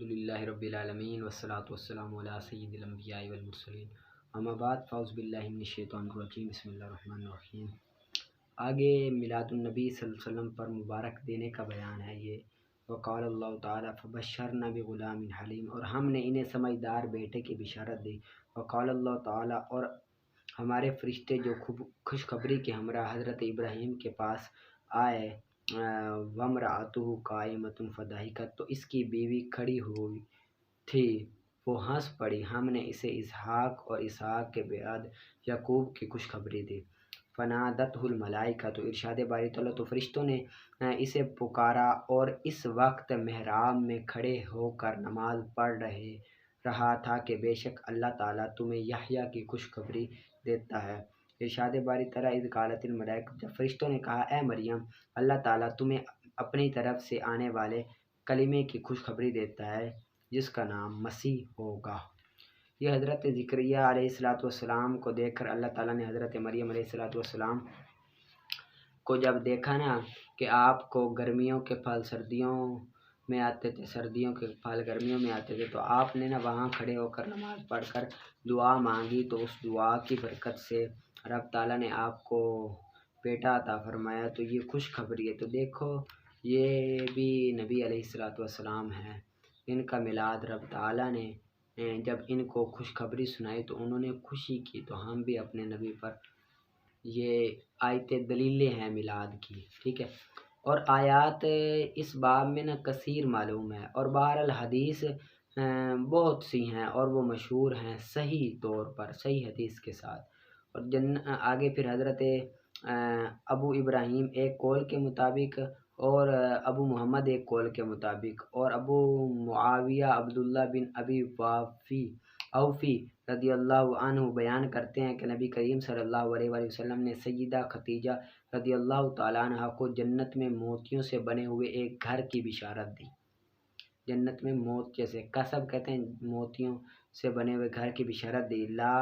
الحمدللہ رب العالمین والصلاة والسلام علی سید الانبیاء والمرسلین اما بعد فاعوذ باللہ من الشیطان الرجیم بسم اللہ الرحمن الرحیم۔ آگے میلاد النبی صلی اللہ علیہ وسلم پر مبارک دینے کا بیان ہے یہ۔ وقال اللہ تعالیٰ فبشرنا بغلام حلیم، اور ہم نے انہیں سمجھدار بیٹے کی بشارت دی۔ وقال اللہ تعالیٰ، اور ہمارے فرشتے جو خوشخبری کے ہمراہ حضرت ابراہیم کے پاس آئے، وامرأتہ قائمۃ فضحکت، تو اس کی بیوی کھڑی ہوئی تھی، وہ ہنس پڑی، ہم نے اسے اسحاق اور اسحاق کے بعد یعقوب کی خوشخبری دی۔ فنادتہ الملائکہ، تو ارشاد باری تعالیٰ، تو فرشتوں نے اسے پکارا، اور اس وقت محراب میں کھڑے ہو کر نماز پڑھ رہا تھا کہ بے شک اللہ تعالیٰ تمہیں یحییٰ کی خوشخبری دیتا ہے۔ ارشاد باری تعالیٰ، اذ قالت الملائکہ، جب فرشتوں نے کہا اے مریم، اللہ تعالیٰ تمہیں اپنی طرف سے آنے والے کلمے کی خوشخبری دیتا ہے جس کا نام مسیح ہوگا۔ یہ حضرت زکریا علیہ السلام کو دیکھ کر اللہ تعالیٰ نے حضرت مریم علیہ السلام کو جب دیکھا نا کہ آپ کو گرمیوں کے پھل سردیوں میں آتے تھے، سردیوں کے پھل گرمیوں میں آتے تھے، تو آپ نے نا وہاں کھڑے ہو کر نماز پڑھ کر دعا مانگی، تو اس دعا کی برکت سے رب تعالیٰ نے آپ کو بیٹا عطا فرمایا۔ تو یہ خوشخبری ہے۔ تو دیکھو یہ بھی نبی علیہ السلام ہیں، ان کا میلاد رب تعالیٰ نے جب ان کو خوشخبری سنائی تو انہوں نے خوشی کی، تو ہم بھی اپنے نبی پر یہ آیتیں دلیلیں ہیں میلاد کی، ٹھیک ہے۔ اور آیات اس باب میں نا کثیر معلوم ہے، اور بہرحال حدیث بہت سی ہیں اور وہ مشہور ہیں صحیح طور پر، صحیح حدیث کے ساتھ۔ اور آگے پھر حضرت ابو ابراہیم ایک قول کے مطابق، اور ابو محمد ایک قول کے مطابق، اور ابو معاویہ عبداللہ بن ابی اوفی رضی اللہ عنہ بیان کرتے ہیں کہ نبی کریم صلی اللہ علیہ وآلہ وسلم نے سیدہ خدیجہ رضی اللہ تعالیٰ عنہ کو جنت میں موتیوں سے بنے ہوئے ایک گھر کی بشارت دی۔ جنت میں موتیوں سے، قصب کہتے ہیں موتیوں سے بنے ہوئے گھر کی بشارت دی، لا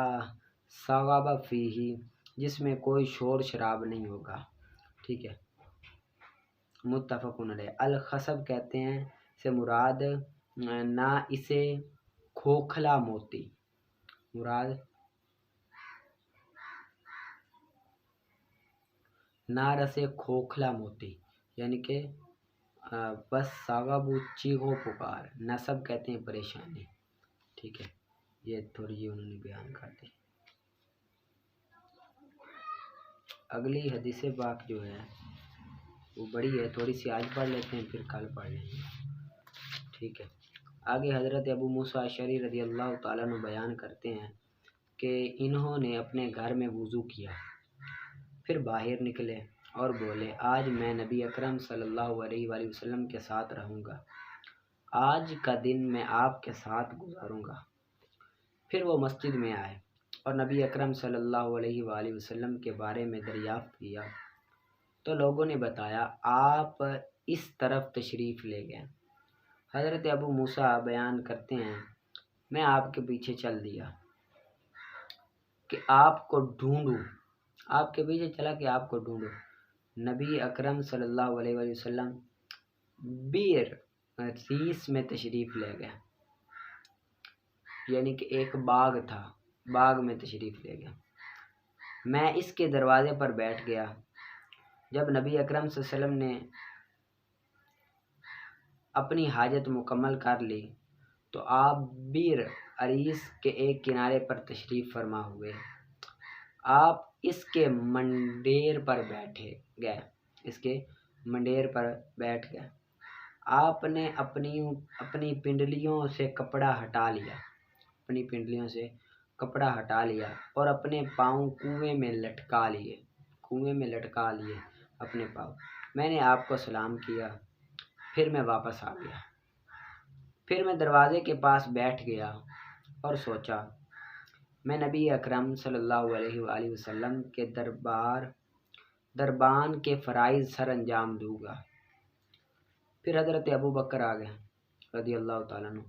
صغب فیہ، جس میں کوئی شور شراب نہیں ہوگا، ٹھیک ہے، متفقن علیہ۔ الخصب کہتے ہیں سے مراد نہ اسے کھوکھلا موتی، مراد نہ رسے کھوکھلا موتی، یعنی کہ بس صغب چیخو پکار، نصب کہتے ہیں پریشانی، ٹھیک ہے، یہ تھوڑی انہوں نے بیان کر دی۔ اگلی حدیث پاک جو ہے وہ بڑی ہے، تھوڑی سی آج پڑھ لیتے ہیں پھر کل پڑھ لیں گے، ٹھیک ہے۔ آگے حضرت ابو موسیٰ اشعری رضی اللہ تعالیٰ عنہ بیان کرتے ہیں کہ انہوں نے اپنے گھر میں وضو کیا، پھر باہر نکلے اور بولے آج میں نبی اکرم صلی اللہ علیہ وآلہ وسلم کے ساتھ رہوں گا، آج کا دن میں آپ کے ساتھ گزاروں گا۔ پھر وہ مسجد میں آئے اور نبی اکرم صلی اللہ علیہ وآلہ وسلم کے بارے میں دریافت کیا، تو لوگوں نے بتایا آپ اس طرف تشریف لے گئے۔ حضرت ابو موسیٰ بیان کرتے ہیں میں آپ کے پیچھے چل دیا کہ آپ کو ڈھونڈوں، آپ کے پیچھے چلا کہ آپ کو ڈھونڈوں۔ نبی اکرم صلی اللہ علیہ وآلہ وسلم بیر ریس میں تشریف لے گئے، یعنی کہ ایک باغ تھا، باغ میں تشریف لے گئے۔ میں اس کے دروازے پر بیٹھ گیا۔ جب نبی اکرم صلی اللہ علیہ وسلم نے اپنی حاجت مکمل کر لی تو آپ بیر عریس کے ایک کنارے پر تشریف فرما ہوئے، آپ اس کے منڈیر پر بیٹھے گئے، اس کے منڈیر پر بیٹھ گئے۔ آپ نے اپنی پنڈلیوں سے کپڑا ہٹا لیا، اپنی پنڈلیوں سے کپڑا ہٹا لیا اور اپنے پاؤں کنویں میں لٹکا لیے اپنے پاؤں۔ میں نے آپ کو سلام کیا، پھر میں واپس آ گیا۔ پھر میں دروازے کے پاس بیٹھ گیا اور سوچا میں نبی اکرم صلی اللہ علیہ وآلہ وسلم کے دربان کے فرائض سر انجام دوں گا۔ پھر حضرت ابو بکر آ گئے رضی اللہ تعالیٰ عنہ،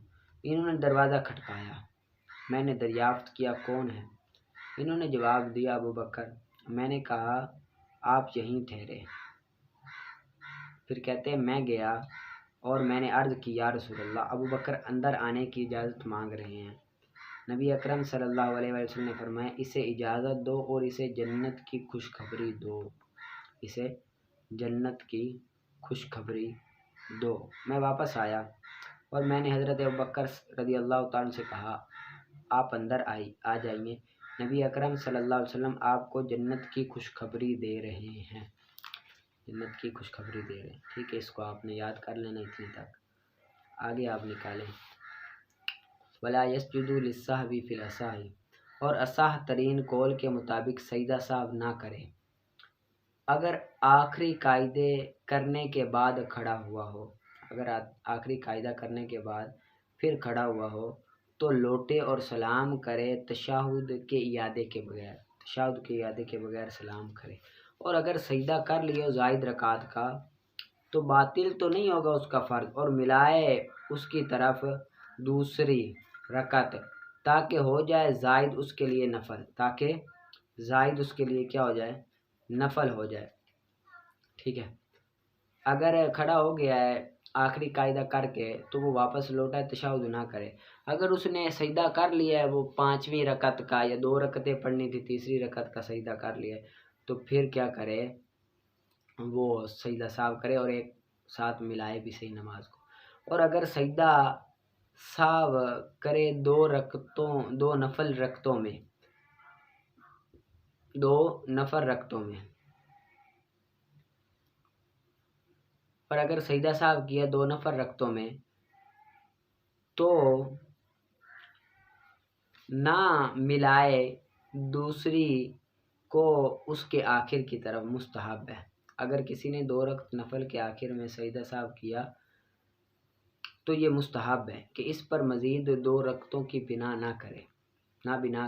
انہوں نے دروازہ کھٹکایا، میں نے دریافت کیا کون ہے؟ انہوں نے جواب دیا ابو بکر۔ میں نے کہا آپ یہیں ٹھہرے۔ پھر کہتے ہیں میں گیا اور میں نے عرض کی یا رسول اللہ ابو بکر اندر آنے کی اجازت مانگ رہے ہیں۔ نبی اکرم صلی اللہ علیہ وسلم نے فرمایا اسے اجازت دو اور اسے جنت کی خوشخبری دو، اسے جنت کی خوشخبری دو۔ میں واپس آیا اور میں نے حضرت ابوبکر رضی اللہ تعالیٰ عنہ سے کہا آپ اندر آ جائیے، نبی اکرم صلی اللہ علیہ وسلم آپ کو جنت کی خوشخبری دے رہے ہیں، جنت کی خوشخبری دے رہے ہیں۔ ٹھیک ہے، اس کو آپ نے یاد کر لینا اتنی تک۔ آگے آپ نکالیں ولا یسجدوا للسہو فی الاساہی، اور اصح ترین قول کے مطابق سجدہ سہو نہ کرے اگر آخری قاعدے کرنے کے بعد کھڑا ہوا ہو، اگر آخری قاعدہ کرنے کے بعد پھر کھڑا ہوا ہو تو لوٹے اور سلام کرے تشہد کے اعادے کے بغیر، تشہد کے اعادے کے بغیر سلام کرے۔ اور اگر سجدہ کر لیے زائد رکعت کا تو باطل تو نہیں ہوگا اس کا فرض، اور ملائے اس کی طرف دوسری رکعت تاکہ ہو جائے زائد اس کے لیے نفل، تاکہ زائد اس کے لیے کیا ہو جائے، نفل ہو جائے۔ ٹھیک ہے، اگر کھڑا ہو گیا ہے آخری قاعدہ کر کے تو وہ واپس لوٹا تشہد نہ کرے۔ اگر اس نے سجدہ کر لیا ہے وہ 5ویں رکعت کا، یا 2 رکعتیں پڑھنی تھی، تیسری رکعت کا سجدہ کر لیا ہے تو پھر کیا کرے، وہ سجدہ سہو کرے اور ایک ساتھ ملائے بھی صحیح نماز کو۔ اور اگر سجدہ سہو کرے 2 نفل رکعتوں میں، 2 نفل رکعتوں میں، اور اگر سجدہ سہو کیا 2 نفل رکعتوں میں تو نہ ملائے دوسری کو اس کے آخر کی طرف، مستحب ہے۔ اگر کسی نے 2 رکعت نفل کے آخر میں سجدہ سہو کیا تو یہ مستحب ہے کہ اس پر مزید 2 رکعتوں کی بنا نہ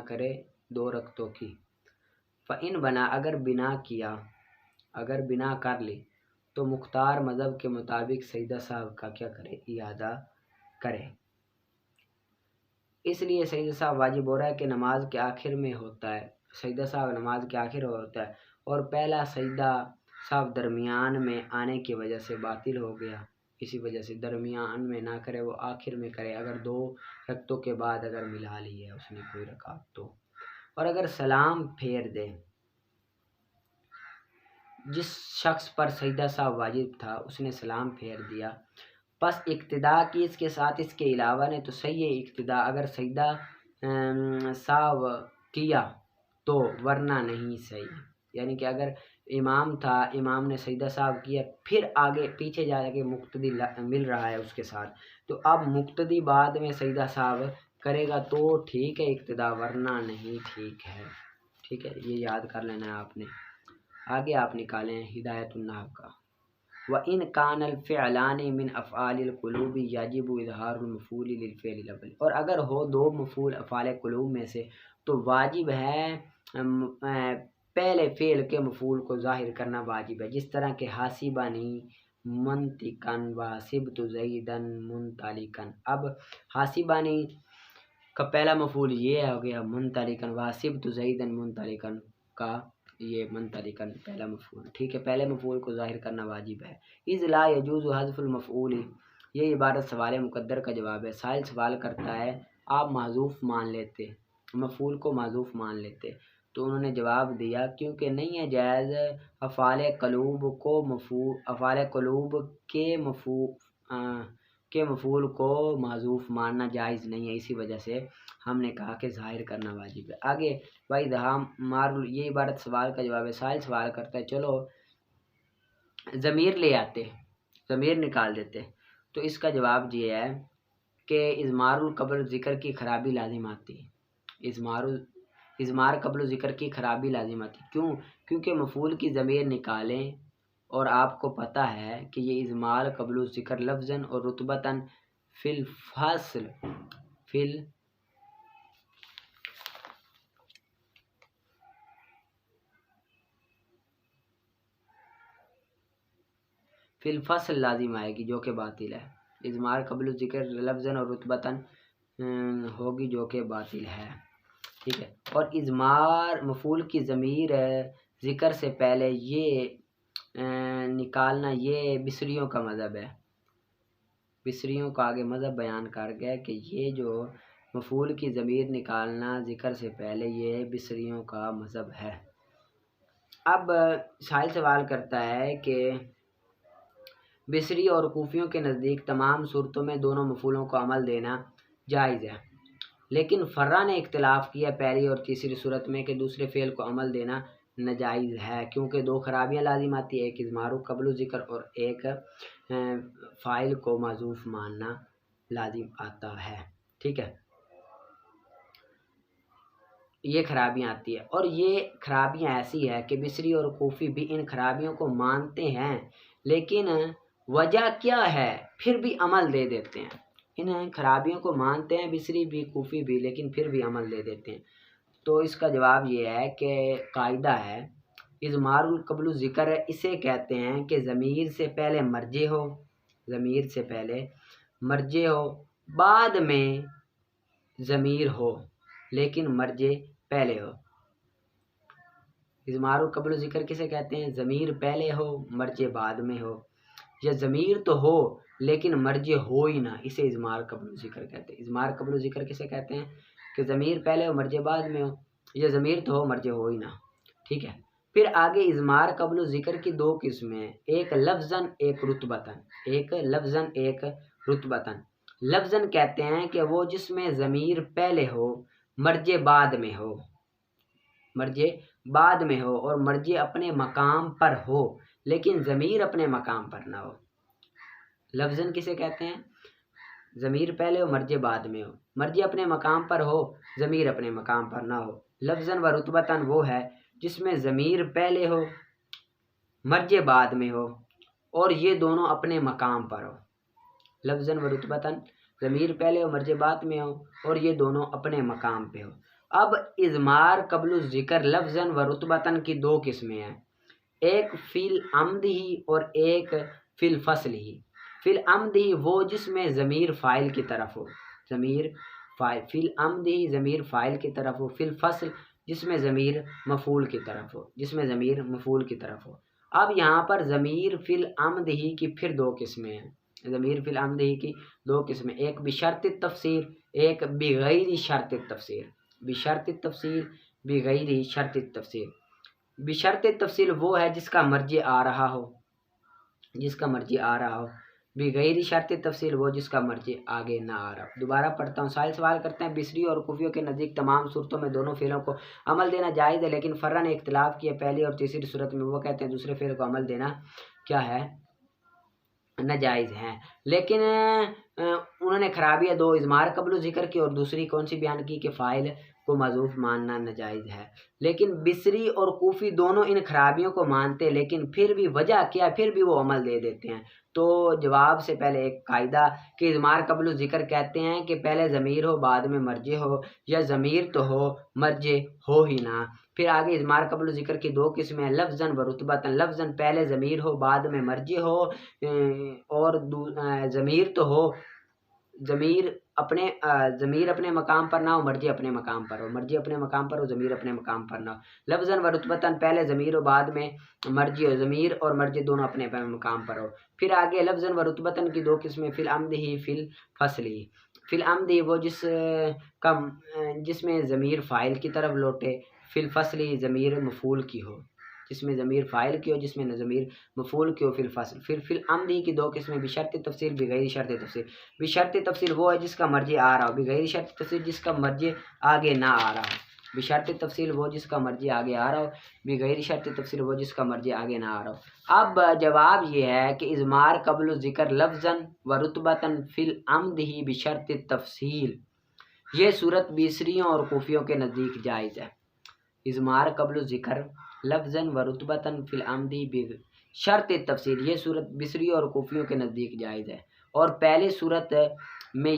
کرے 2 رکعتوں کی۔ فَإِن بنا، اگر بنا کر لی تو مختار مذہب کے مطابق سجدہ سہو کا کیا کرے، اعادہ کرے۔ اس لیے سجدہ سہو واجب ہو رہا ہے کہ نماز کے آخر میں ہوتا ہے، سجدہ سہو نماز کے آخر ہوتا ہے، اور پہلا سجدہ سہو درمیان میں آنے کی وجہ سے باطل ہو گیا، اسی وجہ سے درمیان میں نہ کرے، وہ آخر میں کرے۔ اگر 2 رکعتوں کے بعد اگر ملا لی ہے اس نے کوئی رکعت تو، اور اگر سلام پھیر دے، جس شخص پر سجدہ سہو واجب تھا اس نے سلام پھیر دیا، پس اقتدا کی اس کے ساتھ اس کے علاوہ نے تو صحیح ہے اقتدا اگر سجدہ سہو کیا تو، ورنہ نہیں صحیح۔ یعنی کہ اگر امام تھا، امام نے سجدہ سہو کیا، پھر آگے پیچھے جا کے مقتدی مل رہا ہے اس کے ساتھ، تو اب مقتدی بعد میں سجدہ سہو کرے گا تو ٹھیک ہے اقتدا، ورنہ نہیں ٹھیک ہے۔ ٹھیک ہے، یہ یاد کر لینا ہے آپ نے۔ آگے آپ نکالیں ہدایت النحو کا۔ وَإِنْ كَانَ الْفِعْلَانِ مِنْ أَفْعَالِ الْقُلُوبِ يَجِبُ إِظْهَارُ الْمَفْعُولِ لِلْفِعْلِ الْأَوَّلِ، اور اگر ہو 2 مفعول افعال قلوب میں سے تو واجب ہے پہلے فعل کے مفعول کو ظاہر کرنا واجب ہے، جس طرح کہ حاسبنی منطقاً وحسبت زیداً منطلقاً۔ اب حاسبنی کا پہلا مفعول یہ ہو گیا منطلقاً، وحسبت زیداً منطلقاً کا یہ منطلقاً پہلا مفعول۔ ٹھیک ہے، پہلے مفعول کو ظاہر کرنا واجب ہے۔ اذ لا يجوز حذف المفعول، یہ عبارت سوال مقدر کا جواب ہے۔ سائل سوال کرتا ہے آپ محذوف مان لیتے، مفعول کو محذوف مان لیتے، تو انہوں نے جواب دیا کیونکہ نہیں ہے جائز افعال قلوب کے مفعول کو محذوف ماننا جائز نہیں ہے، اسی وجہ سے ہم نے کہا کہ ظاہر کرنا واجب ہے۔ آگے یہ عبارت سوال کا جواب ہے۔ سائل سوال کرتا ہے چلو ضمیر لے آتے، ضمیر نکال دیتے، تو اس کا جواب یہ ہے کہ اضمار القبل ذکر کی خرابی لازم آتی ہے، اضمار قبل ذکر کی خرابی لازم آتی، کیوں؟ کیونکہ مفعول کی ضمیر نکالیں اور آپ کو پتہ ہے کہ یہ اضمار قبل ذکر لفظاً اور رتبتاً فی الفصل لازم آئے گی جو کہ باطل ہے، اضمار قبل ذکر لفظاً اور رتبتاً ہوگی جو کہ باطل ہے۔ ٹھیک ہے، اور اضمار مفعول کی ضمیر ذکر سے پہلے یہ نکالنا یہ بصریوں کا مذہب ہے، بصریوں کا آگے مذہب بیان کر گیا کہ یہ جو مفعول کی ضمیر نکالنا ذکر سے پہلے یہ بصریوں کا مذہب ہے۔ اب سائل سوال کرتا ہے کہ بصری اور کوفیوں کے نزدیک تمام صورتوں میں دونوں مفعولوں کو عمل دینا جائز ہے، لیکن فرا نے اختلاف کیا پہلی اور تیسری صورت میں کہ دوسرے فعل کو عمل دینا ناجائز ہے، کیونکہ دو خرابیاں لازم آتی ہیں، ایک اضمار قبل ذکر اور ایک فاعل کو معذوف ماننا لازم آتا ہے۔ ٹھیک ہے، یہ خرابیاں آتی ہے، اور یہ خرابیاں ایسی ہے کہ بصری اور کوفی بھی ان خرابیوں کو مانتے ہیں، لیکن وجہ کیا ہے پھر بھی عمل دے دیتے ہیں۔ ان خرابیوں کو مانتے ہیں بصری بھی کوفی بھی، لیکن پھر بھی عمل دے دیتے ہیں۔ تو اس کا جواب یہ ہے کہ قاعدہ ہے اضمار القبل ذکر ہے، اسے کہتے ہیں کہ ضمیر سے پہلے مرجع ہو، ضمیر سے پہلے مرجع ہو، بعد میں ضمیر ہو لیکن مرجع پہلے ہو۔ اضمار القبل ذکر کسے کہتے ہیں؟ ضمیر پہلے ہو مرجع بعد میں ہو، یا ضمیر تو ہو لیکن مرجع ہو ہی نہ، اسے اضمار قبل ذکر کہتے ہیں۔ اضمار قبل ذکر کسے کہتے ہیں؟ کہ ضمیر پہلے ہو مرجع بعد میں ہو، یا ضمیر تو ہو مرجع ہو ہی نہ۔ ٹھیک ہے، پھر آگے اضمار قبل ذکر کی دو قسمیں، ایک لفظاً ایک رتبتاً، ایک لفظاً ایک رتبتاً۔ لفظاً کہتے ہیں کہ وہ جس میں ضمیر پہلے ہو مرجع بعد میں ہو، مرجع بعد میں ہو اور مرجع اپنے مقام پر ہو لیکن ضمیر اپنے مقام پر نہ ہو۔ لفظاً کسے کہتے ہیں؟ ضمیر پہلے ہو مرجع بعد میں ہو، مرجع اپنے مقام پر ہو ضمیر اپنے مقام پر نہ ہو۔ لفظاً و رتبتاً وہ ہے جس میں ضمیر پہلے ہو مرجع بعد میں ہو اور یہ دونوں اپنے مقام پر ہو۔ لفظاً و رتبتاً ضمیر پہلے ہو مرجع بعد میں ہو اور یہ دونوں اپنے مقام پہ ہو۔ اب اضمار قبل ذکر لفظاً و رتبتاً کی دو قسمیں ہیں، ایک فی العمد ہی اور ایک فی الفصل ہی۔ فی العمد ہی وہ جس میں ضمیر فاعل کی طرف ہو، ضمیر فاعل، فی العمد ہی ضمیر فاعل کی طرف ہو، فی الفصل جس میں ضمیر مفعول کی طرف ہو، جس میں ضمیر مفعول کی طرف ہو۔ اب یہاں پر ضمیر فی العمد ہی کی پھر دو قسمیں ہیں، ضمیر فی العمد ہی کی دو قسمیں، ایک بشرط التفسیر، ایک بغیر شرط التفسیر۔ بشرط التفسیر بغیر شرط التفسیر۔ بشرط التفسیر وہ ہے جس کا مرجع آ رہا ہو، جس کا مرجع آ رہا ہو، بغیر شرط تفصیل وہ جس کا مرجع آگے نہ آ رہا۔ دوبارہ پڑھتا ہوں، سائل سوال کرتے ہیں بصری اور کوفیوں کے نزدیک تمام صورتوں میں دونوں فعلوں کو عمل دینا جائز ہے، لیکن فرا نے اختلاف کیا پہلی اور تیسری صورت میں، وہ کہتے ہیں دوسرے فعل کو عمل دینا کیا ہے؟ ناجائز ہیں، لیکن انہوں نے خرابیاں دو اضمار قبل ذکر کی اور دوسری کون سی بیان کی کہ فاعل کو معذوف ماننا ناجائز ہے۔ لیکن بصری اور کوفی دونوں ان خرابیوں کو مانتے لیکن پھر بھی وجہ کیا، پھر بھی وہ عمل دے دیتے ہیں۔ تو جواب سے پہلے ایک قاعدہ کہ اضمار قبل ذکر کہتے ہیں کہ پہلے ضمیر ہو بعد میں مرجع ہو، یا ضمیر تو ہو مرجع ہو ہی نہ۔ پھر آگے اضمار قبل ذکر کی دو قسمیں، لفظاً و رتبتاً۔ لفظاً پہلے ضمیر ہو بعد میں مرجع ہو، اور ضمیر تو ہو، ضمیر اپنے مقام پر نہ ہو مرجع اپنے مقام پر ہو، مرجع اپنے مقام پر ہو ضمیر اپنے مقام پر نہ ہو۔ لفظاً و رتبتاً پہلے ضمیر ہو بعد میں مرجع ہو، ضمیر اور مرجع دونوں اپنے مقام پر ہو۔ پھر آگے لفظاً و رتبتاً کی دو قسمیں، فی العمد ہی فی الفصل ہی۔ فی العمد ہی وہ جس میں ضمیر فاعل کی طرف لوٹے، فی الفصل ہی ضمیر مفعول کی ہو، جس میں ضمیر فاعل کی ہو جس میں ضمیر مفعول کی ہو، فی الفصل۔ پھر فی العمد ہی کی دو قسمیں، بشرط تفصیل بغیر شرط تفصیل۔ بشرط تفصیل وہ ہے جس کا مرجع آ رہا ہو، بغیر شرط تفصیل جس کا مرجع آگے نہ آ رہا ہو۔ بشرط تفصیل وہ جس کا مرجع آگے آ رہا ہو، بغیر شرط تفصیل وہ جس کا مرجع آگے نہ آ رہا ہو۔ اب جواب یہ ہے کہ اضمار قبل ذکر لفظاً و رتبتاً فی العمد ہی بشرط تفصیل، یہ صورت بصریوں اور کوفیوں کے نزدیک جائز ہے۔ اضمار قبل ذکر لفظاً و رتبتاً فی العمد ہی بشرط تفصیل، یہ صورت بصریوں اور کوفیوں کے نزدیک جائز ہے، اور پہلے صورت میں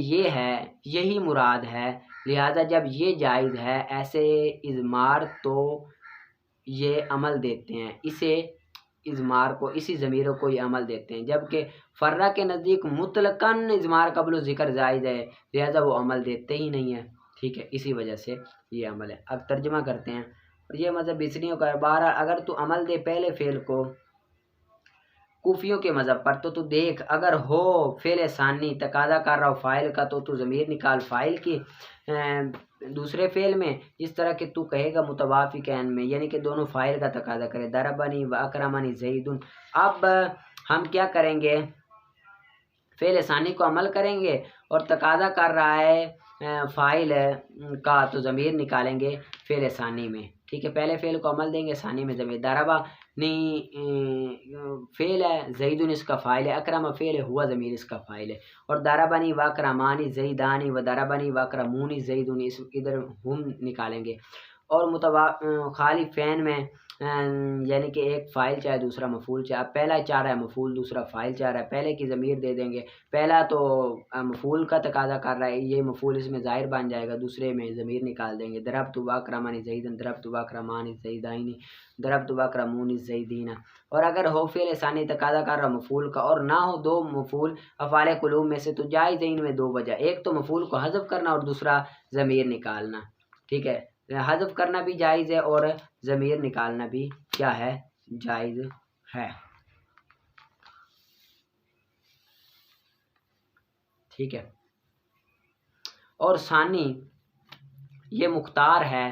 یہی مراد ہے، لہذا جب یہ جائز ہے ایسے اضمار تو یہ عمل دیتے ہیں، اسے اضمار کو، اسی ضمیروں کو یہ عمل دیتے ہیں، جبکہ فرا کے نزدیک مطلقاً اضمار قبل ذکر جائز ہے، لہذا وہ عمل دیتے ہی نہیں ہیں۔ ٹھیک ہے، اسی وجہ سے یہ عمل ہے۔ اب ترجمہ کرتے ہیں، یہ مذہب بصریوں کا ہے، بہرحال اگر تو عمل دے پہلے فعل کو کوفیوں کے مذہب پر تو دیکھ اگر ہو فعل ثانی تقاضا کر رہا ہو فاعل کا تو ضمیر نکال فاعل کی دوسرے فعل میں، جس طرح کہ تو کہے گا متوافقین میں، یعنی کہ دونوں فاعل کا تقاضا کرے، ضربنی و اکرمنی زید۔ اب ہم کیا کریں گے، فعل ثانی کو عمل کریں گے اور تقاضا کر رہا ہے فاعل کا تو ضمیر نکالیں گے فعل ثانی میں، ٹھیک ہے، پہلے فعل کو عمل دیں گے، ثانی میں ضمیر۔ ضربہ نی فعل ہے، زیدن اس کا فاعل ہے، اکرم فعل ہے، ہوا ضمیر اس کا فاعل ہے، اور ضربنی و اکرمانی زیدانی و ضربنی و اکرمونی زیدن ادھر ہم نکالیں گے۔ اور خالفین میں یعنی کہ ایک فاعل چاہے دوسرا مفعول چاہے، اب پہلا چاہ رہا ہے مفعول دوسرا فاعل چاہ رہا ہے، پہلے کی ضمیر دے دیں گے، پہلا تو مفعول کا تقاضا کر رہا ہے، یہ مفعول اس میں ظاہر بن جائے گا، دوسرے میں ضمیر نکال دیں گے، ضربت و اکرمنی زیدن ضربت و اکرمانی زیدین ضربت و اکرمونی زیدین۔ اور اگر ہو فعل ثانی تقاضا کر رہا مفعول کا اور نہ ہو دو مفعول افعال قلوب میں سے تو جائزین میں دو وجہ، ایک تو مفعول کو حذف کرنا اور دوسرا ضمیر نکالنا، ٹھیک ہے، حذف کرنا بھی جائز ہے اور ضمیر نکالنا بھی کیا ہے، جائز ہے، ٹھیک ہے۔ اور ثانی یہ مختار ہے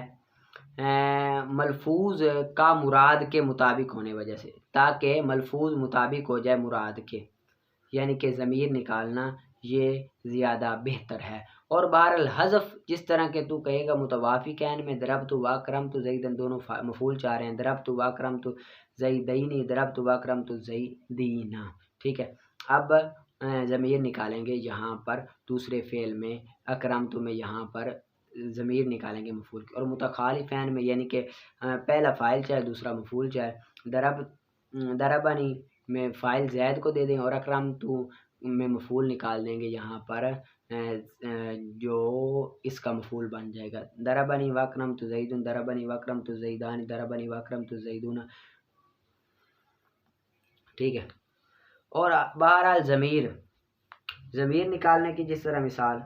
ملفوظ کا مراد کے مطابق ہونے وجہ سے، تاکہ ملفوظ مطابق ہو جائے مراد کے، یعنی کہ ضمیر نکالنا یہ زیادہ بہتر ہے۔ اور بہرحال حذف جس طرح کہ تو کہے گا متوافقین میں ضربت و اکرمت زیدن دونوں مفعول چاہ رہے ہیں، ضربت و اکرمت زیدین ضربت و اکرمت زیدین، ٹھیک ہے۔ اب ضمیر نکالیں گے یہاں پر دوسرے فعل میں، اکرمت میں یہاں پر ضمیر نکالیں گے مفعول کی، اور متخالفین میں یعنی کہ پہلا فاعل چاہے دوسرا مفعول چاہے، ضربنی میں فاعل زید کو دے دیں اور اکرمت میں مفعول نکال دیں گے یہاں پر جو اس کا مفعول بن جائے گا، ضربنی و اکرمت زیدن ضربنی و اکرمت زیدان ضربنی و اکرمت زیدون، ٹھیک ہے۔ اور بہرحال ضمیر نکالنے کی جس طرح مثال،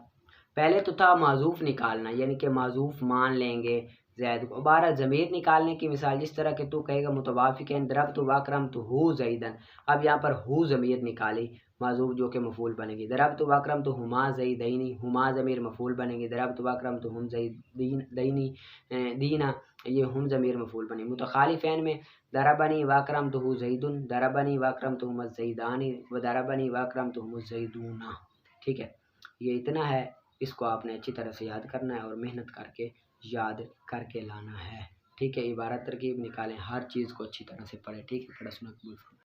پہلے تو تھا معذوف نکالنا، یعنی کہ معذوف مان لیں گے زید کو، بہرحال ضمیر نکالنے کی مثال جس طرح کہ تو کہے گا متوافقین ضربت و اکرمت ہو زیدن، اب یہاں پر ہو ضمیر نکالی معذوف جو کہ مفعول بنے گی، ضربت و اکرمت ہما زیدین ہما ضمیر مفعول بنے گی، ضربت و اکرمت ہم زیدین دینا یہ ہم ضمیر مفعول بنے گی۔ متخالفین میں ضربنی و اکرمتہ زیدن ضربنی و اکرمتہم الزیدان و ضربنی و اکرمتہم الزیدون، ٹھیک ہے، یہ اتنا ہے، اس کو آپ نے اچھی طرح سے یاد کرنا ہے اور محنت کر کے یاد کر کے لانا ہے، ٹھیک ہے۔ عبارت ترکیب نکالیں، ہر چیز کو اچھی طرح سے پڑھیں، ٹھیک ہے، پڑھا سنا قبول فرمائے۔